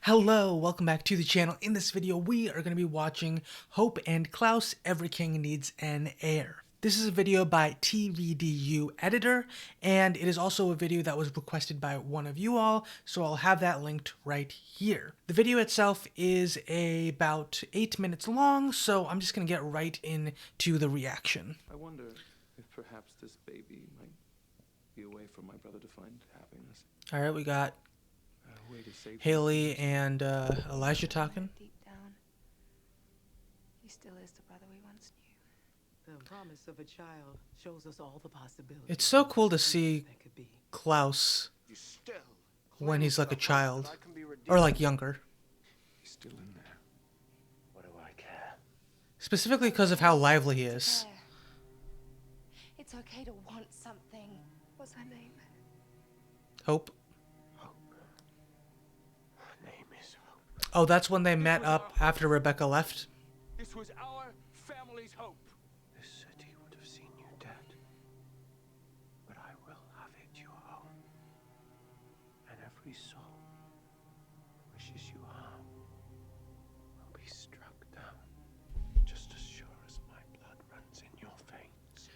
Hello, welcome back to the channel. In this video, we are going to be watching Hope and Klaus, Every King Needs an Heir. This is a video by TvduEditor, and it is also a video that was requested by one of you all, so I'll have that linked right here. The video itself is about 8 minutes long, so I'm just going to get right into the reaction. I wonder if perhaps this baby might be a way for my brother to find happiness. Alright, we got A way to save Haley and Elijah talking. Deep down, he still is the brother we once knew. The promise of a child shows us all the possibilities. It's so cool to see that could be. Klaus You still when he's like a child, I can be redeemed. or like younger. He's still in there. What do I care? Specifically because of how lively he is. It's okay to want something. What's her name? Hope. Hope. Her name is Hope. Oh, that's when they met up after Rebecca left. This was our family's hope. This city would have seen you dead, but I will have it your own. And every soul wishes you harm will be struck down, just as sure as my blood runs in your veins.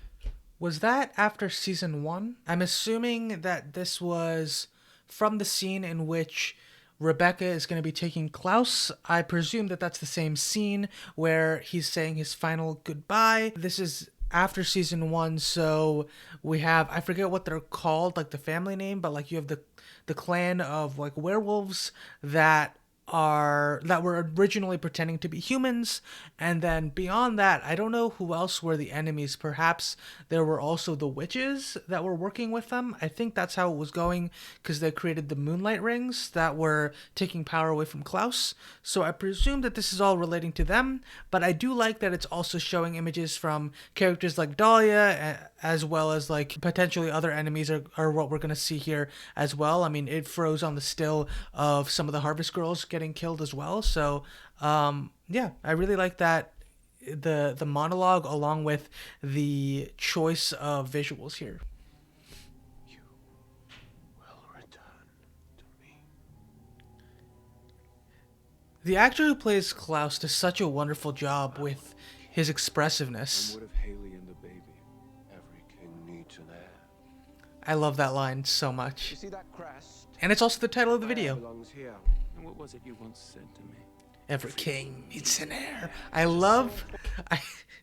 Was that after season 1? I'm assuming that this was from the scene in which Rebecca is going to be taking Klaus. I presume that that's the same scene where he's saying his final goodbye. This is after season 1, so we have, I forget what they're called, like the family name, but like you have the clan of like werewolves that were originally pretending to be humans, and then beyond that, I don't know who else were the enemies. Perhaps there were also the witches that were working with them. I think that's how it was going, because they created the moonlight rings that were taking power away from Klaus. So I presume that this is all relating to them, but I do like that it's also showing images from characters like Dahlia, as well as like potentially other enemies are what we're going to see here as well. I mean, it froze on the still of some of the Harvest Girls getting killed as well. So yeah, I really like that, the monologue along with the choice of visuals here. You will return to me. The actor who plays Klaus does such a wonderful job with his expressiveness. And what of Haley and the baby? Every king needs an heir. I love that line so much. You see that crest? And it's also the title of the My heir video. belongs here. And what was it you once said to me? Every king needs an heir. I love,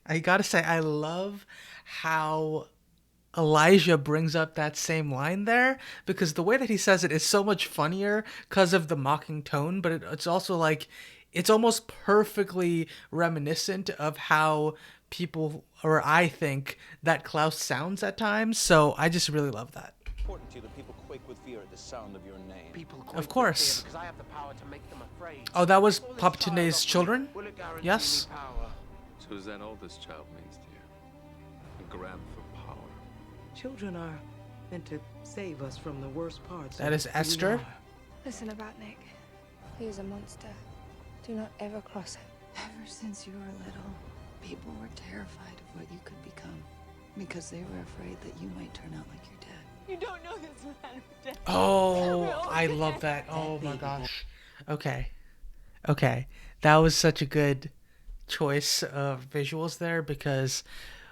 I gotta say, I love how Elijah brings up that same line there, because the way that he says it is so much funnier because of the mocking tone, but it's also like, it's almost perfectly reminiscent of how people, or I think, that Klaus sounds at times, so I just really love that. Important to you that people quake with fear at the sound of your name. Of course. Because I have the power to make them afraid. Oh, that was Papatunde's children? Will it guarantee Yes? me power? So is that all this child means to you? A grab for power. Children are meant to save us from the worst parts. That is of who we Esther. are. Listen about Nick. He is a monster. Do not ever cross him. Ever since you were little, people were terrified of what you could become because they were afraid that you might turn out like your dad. You don't know this man. Oh, I love that. Oh my gosh. Okay. That was such a good choice of visuals there, because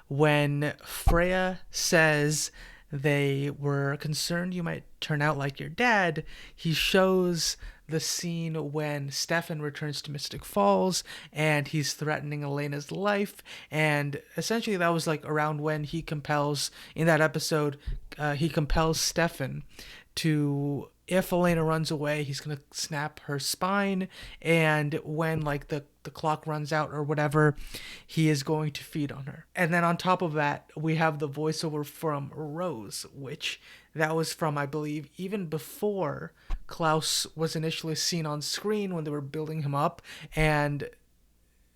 when Freya says they were concerned you might turn out like your dad, he shows the scene when Stefan returns to Mystic Falls and he's threatening Elena's life, and essentially that was like around when he compels, in that episode, he compels Stefan to, if Elena runs away, he's gonna snap her spine, and when like the clock runs out or whatever, he is going to feed on her. And then on top of that, we have the voiceover from Rose, which that was from, I believe, even before Klaus was initially seen on screen when they were building him up. And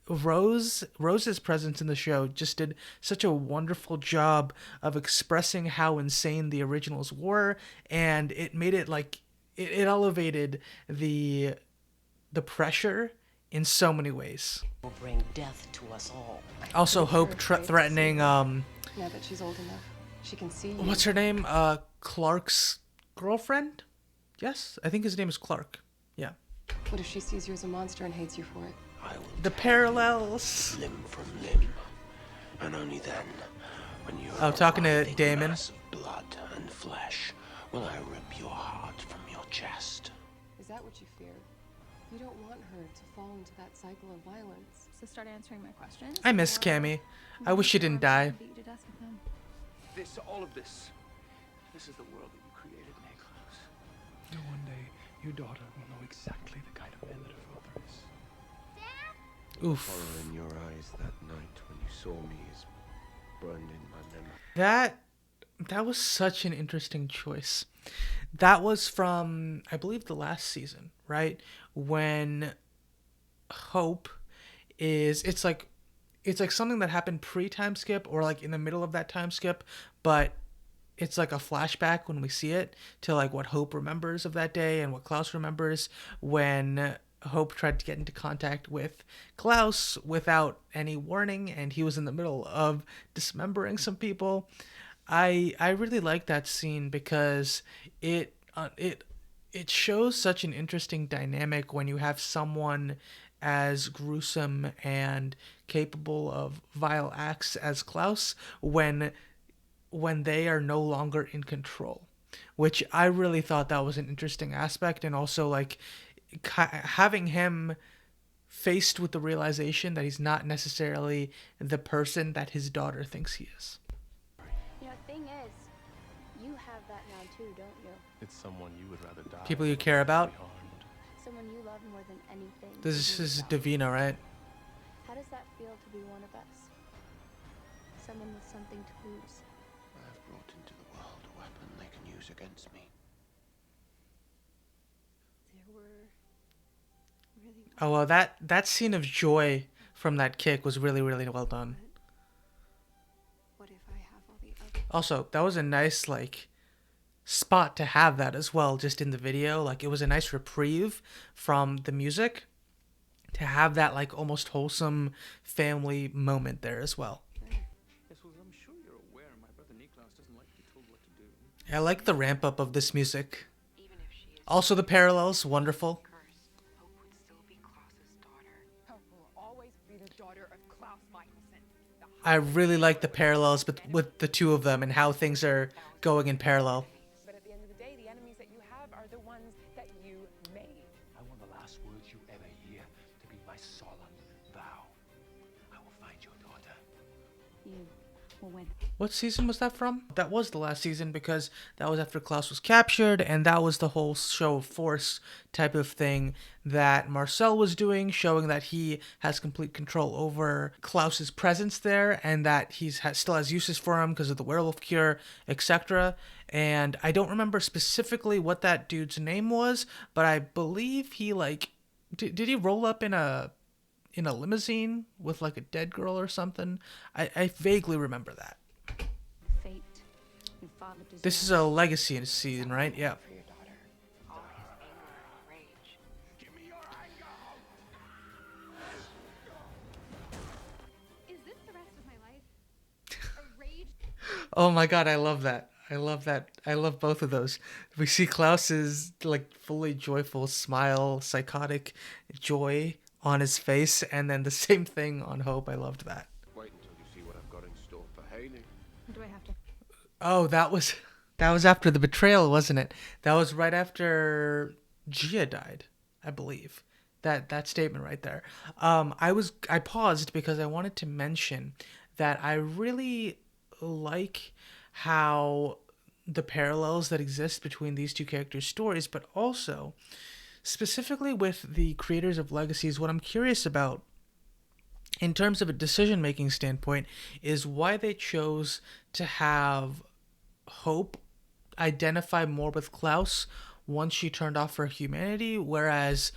Rose's presence in the show just did such a wonderful job of expressing how insane the originals were, and it made it like it elevated the pressure in so many ways. Will bring death to us all. Also, Hope threatening Now that she's old enough, she can see you. what's her name? Clark's girlfriend? Yes, I think his name is Clark. Yeah. What if she sees you as a monster and hates you for it? I will The parallels. limb from limb, and only then, when you Oh, are talking to a writhing Damon. mass of blood and flesh, will I rip your heart from your chest. Is that what you fear? You don't want her to fall into that cycle of violence. So start answering my questions. I miss Cammy. I wish she didn't die. All of this is the world that you created, Nicholas. No, one day, your daughter will know exactly the kind of man that her father is. Oof. Horror in your eyes that night when you saw me is burned in my memory. That was such an interesting choice. That was from, I believe, the last season, right? When Hope it's like something that happened pre-time skip or like in the middle of that time skip, but it's like a flashback when we see it to like what Hope remembers of that day and what Klaus remembers when Hope tried to get into contact with Klaus without any warning, and he was in the middle of dismembering some people. I really like that scene because it shows such an interesting dynamic when you have someone as gruesome and capable of vile acts as Klaus when they are no longer in control, which I really thought that was an interesting aspect. And also like having him faced with the realization that he's not necessarily the person that his daughter thinks he is. You know, thing is, you have that now too, don't you? It's someone you would rather die. People you care about. Someone you love more than anything. This is Davina, right? How does that feel to be one of us? Someone with something to lose. I have brought into the world a weapon they can use against me. There were really. Oh well, that scene of joy from that kick was really, really well done. What if I have all the other? Also, that was a nice like spot to have that as well, just in the video. Like it was a nice reprieve from the music to have that like almost wholesome family moment there as well. Yes, well, I'm sure you're aware my brother Niklaus doesn't like to be told what to do. I like the ramp up of this music. Also the parallels, wonderful. Hope would still be Klaus's daughter. Hope will always be the daughter of Klaus Mikaelson. I really like the parallels with the two of them and how things are going in parallel. But at the end of the day, the enemies that you have are the ones that you made. I want the last words you ever hear to be my solemn vow. I will find your daughter. You will win. What season was that from? That was the last season because that was after Klaus was captured, and that was the whole show of force type of thing that Marcel was doing, showing that he has complete control over Klaus's presence there and that still has uses for him because of the werewolf cure, etc. And I don't remember specifically what that dude's name was, but I believe he like did he roll up in a limousine with like a dead girl or something? I vaguely remember that. Fate. Your father deserves. This is a legacy scene, right? Yeah. For your daughter. Always anger and rage. Give me your anger! Is this the rest of my life? A rage? Oh my god, I love that. I love that. I love both of those. We see Klaus's like fully joyful smile, psychotic joy on his face, and then the same thing on Hope. I loved that. Wait until you see what I've got in store for Haley. Do I have to? Oh, that was after the betrayal, wasn't it? That was right after Gia died, I believe. That statement right there. I paused because I wanted to mention that I really like how the parallels that exist between these two characters' stories, but also specifically with the creators of Legacies, what I'm curious about in terms of a decision-making standpoint is why they chose to have Hope identify more with Klaus once she turned off her humanity, whereas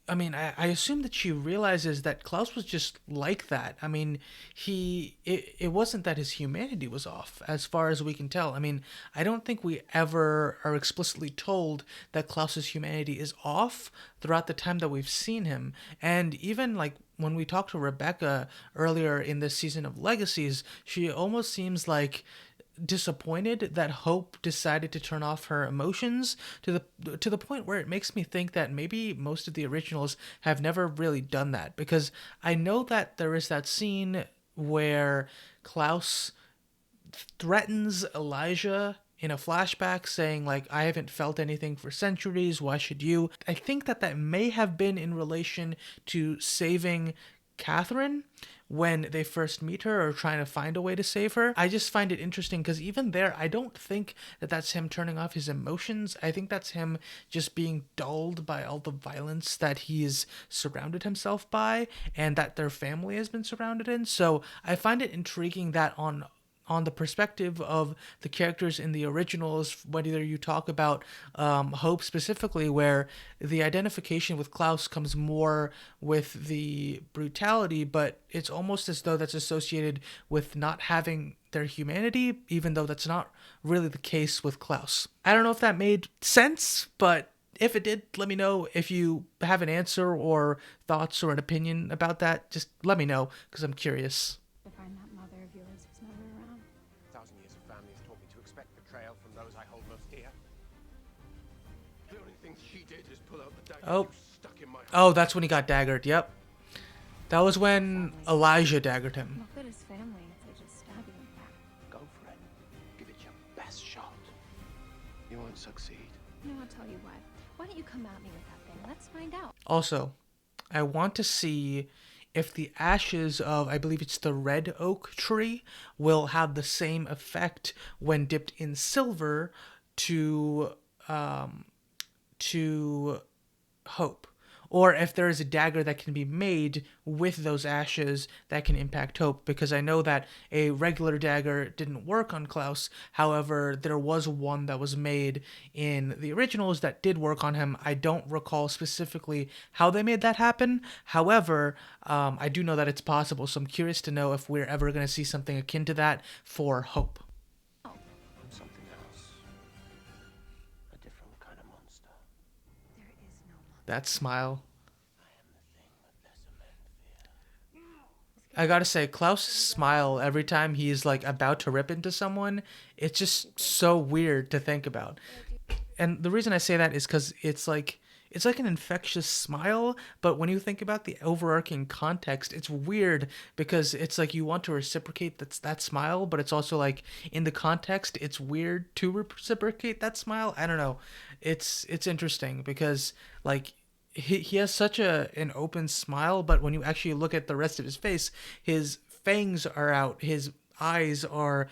I mean, I assume that she realizes that Klaus was just like that. I mean, it wasn't that his humanity was off, as far as we can tell. I mean, I don't think we ever are explicitly told that Klaus's humanity is off throughout the time that we've seen him. And even like when we talked to Rebecca earlier in this season of Legacies, she almost seems like disappointed that Hope decided to turn off her emotions to the point where it makes me think that maybe most of the originals have never really done that, because I know that there is that scene where Klaus threatens Elijah in a flashback saying like, I haven't felt anything for centuries, why should you? I think that that may have been in relation to saving Catherine when they first meet her, or trying to find a way to save her. I just find it interesting because even there, I don't think that that's him turning off his emotions. I think that's him just being dulled by all the violence that he's surrounded himself by and that their family has been surrounded in. So I find it intriguing that on the perspective of the characters in the originals, whether you talk about Hope specifically, where the identification with Klaus comes more with the brutality, but it's almost as though that's associated with not having their humanity, even though that's not really the case with Klaus. I don't know if that made sense, but if it did, let me know. If you have an answer or thoughts or an opinion about that, just let me know, because I'm curious. To find that mother of yours who's never around. 1,000 years of family has taught me to expect betrayal from those I hold most dear. The only thing she did is pull out the dagger Oh. you stuck in my heart. Oh, that's when he got daggered. Yep. That was when Elijah daggered him. What good is family if they just stab you in the back? Go for it. Give it your best shot. You won't succeed. No, I'll tell you what. Why don't you come at me with that thing? Let's find out. Also, I want to see if the ashes of, I believe it's the red oak tree, will have the same effect when dipped in silver to Hope, or if there is a dagger that can be made with those ashes that can impact Hope, because I know that a regular dagger didn't work on Klaus. However, there was one that was made in the originals that did work on him. I don't recall specifically how they made that happen. However, I do know that it's possible, so I'm curious to know if we're ever going to see something akin to that for Hope. Something else. A different kind of monster. There is no monster. That smile. I am the thing that lesser men fear. I gotta say, Klaus' smile every time he's like about to rip into someone, it's just so weird to think about. And the reason I say that is because it's like an infectious smile, but when you think about the overarching context, it's weird because it's like you want to reciprocate that smile, but it's also like in the context, it's weird to reciprocate that smile. I don't know. It's interesting because like he has such an open smile, but when you actually look at the rest of his face, his fangs are out, his eyes are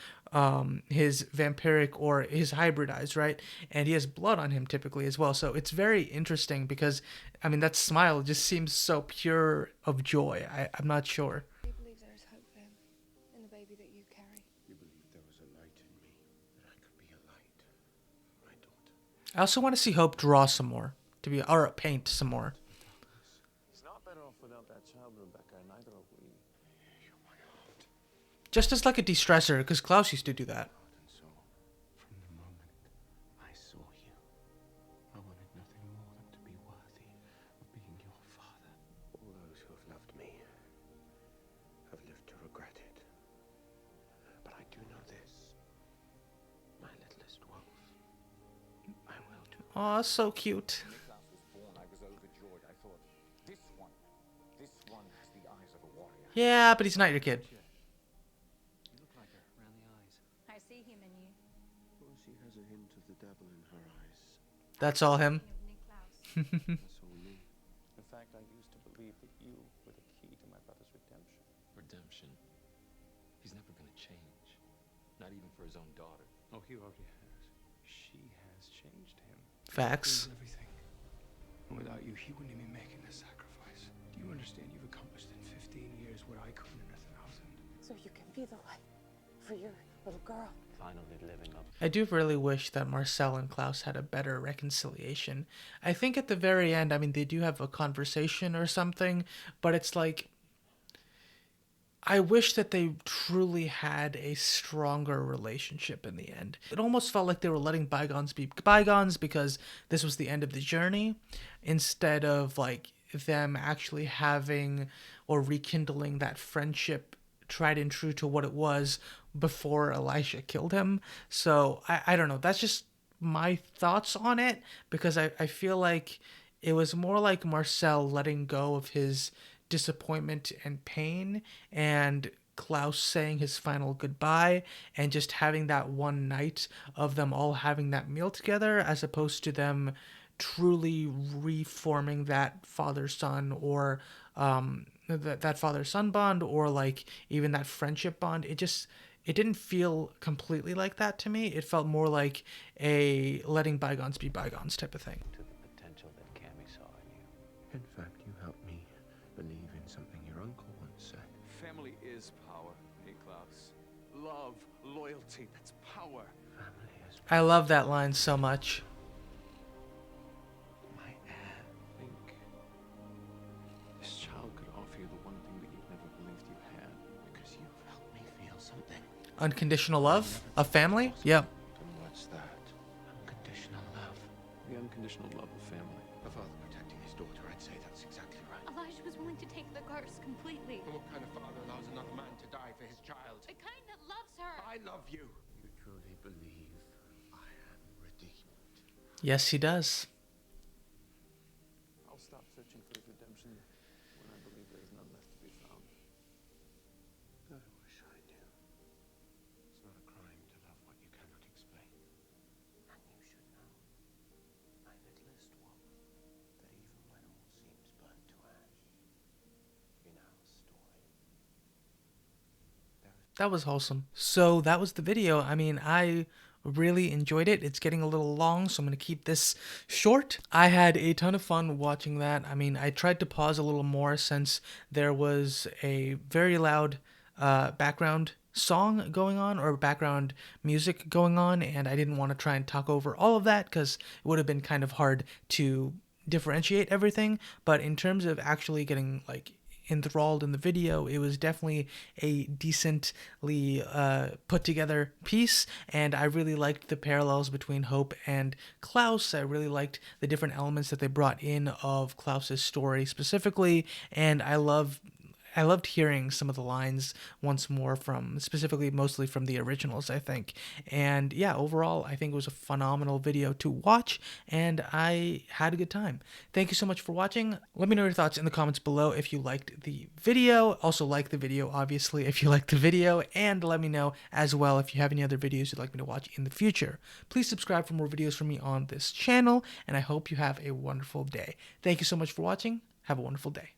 his vampiric or his hybrid eyes, right? And he has blood on him typically as well. So it's very interesting because, I mean, that smile just seems so pure of joy. I'm not sure. Do you believe there is hope for him in the baby that you carry? You believe there was a light in me, that I could be a light. My daughter. I also want to see Hope draw some more, or paint some more. He's not better off without that child, Rebecca, and neither are we. You're my heart. Just as like a de-stressor, because Klaus used to do that. And so, from the moment I saw you, I wanted nothing more than to be worthy of being your father. All those who have loved me have lived to regret it. But I do know this. My littlest wolf. I will do. Aw, so cute. Klaus was born, I was overjoyed. I thought, this one has the eyes of a warrior. Yeah, but he's not your kid. You look like her around the eyes. I see him in you. Well, she has a hint of the devil in her eyes. That's all him. That's all me. In fact, I used to believe that you were the key to my brother's redemption. Redemption. He's never gonna change. Not even for his own daughter. Oh, he already has. She has changed him. Facts. Everything. And without you, he wouldn't be making this sacrifice. Do you understand you've accomplished in 15 years what I couldn't in 1,000? So you can be the light for your little girl. Finally living up. I do really wish that Marcel and Klaus had a better reconciliation. I think at the very end, I mean, they do have a conversation or something, but it's like, I wish that they truly had a stronger relationship in the end. It almost felt like they were letting bygones be bygones because this was the end of the journey, instead of like them actually having or rekindling that friendship tried and true to what it was before Elisha killed him. So I don't know. That's just my thoughts on it, because I feel like it was more like Marcel letting go of his disappointment and pain, and Klaus saying his final goodbye, and just having that one night of them all having that meal together, as opposed to them truly reforming that father-son, or that father-son bond, or like even that friendship bond. It didn't feel completely like that to me. It felt more like a letting bygones be bygones type of thing. To the potential that Cammy saw in you. In fact, you helped me believe in something your uncle once said. Family is power, Klaus. Love, loyalty, that's power. Family is I love that line so much. my heir. I think this child could offer you the one thing that you've never believed you had. Because you've helped me feel something. Unconditional love? A family? Yeah. And what's that? Unconditional love. The unconditional love of family. A father protecting his daughter, I'd say that's exactly right. Elijah was willing to take the curse completely. And what kind of father allows another man to die for his child? The kind that loves her. I love you. You truly believe I am redeemed. Yes, he does. I'll stop searching for his redemption when I believe there is none left to be found. I wish I knew. It's not a crime to love what you cannot explain. And you should know, my littlest one, that even when all seems burnt to ash, in our story, That was wholesome. So that was the video. I mean, I really enjoyed it. It's getting a little long, so I'm going to keep this short. I had a ton of fun watching that. I mean, I tried to pause a little more since there was a very loud background song going on, or background music going on, and I didn't want to try and talk over all of that because it would have been kind of hard to differentiate everything. But in terms of actually getting like enthralled in the video, it was definitely a decently put together piece, and I really liked the parallels between Hope and Klaus. I really liked the different elements that they brought in of Klaus's story specifically, and I loved hearing some of the lines once more from, specifically mostly from the originals, I think. And yeah, overall, I think it was a phenomenal video to watch, and I had a good time. Thank you so much for watching. Let me know your thoughts in the comments below if you liked the video. Also like the video, obviously, if you liked the video, and let me know as well if you have any other videos you'd like me to watch in the future. Please subscribe for more videos from me on this channel, and I hope you have a wonderful day. Thank you so much for watching. Have a wonderful day.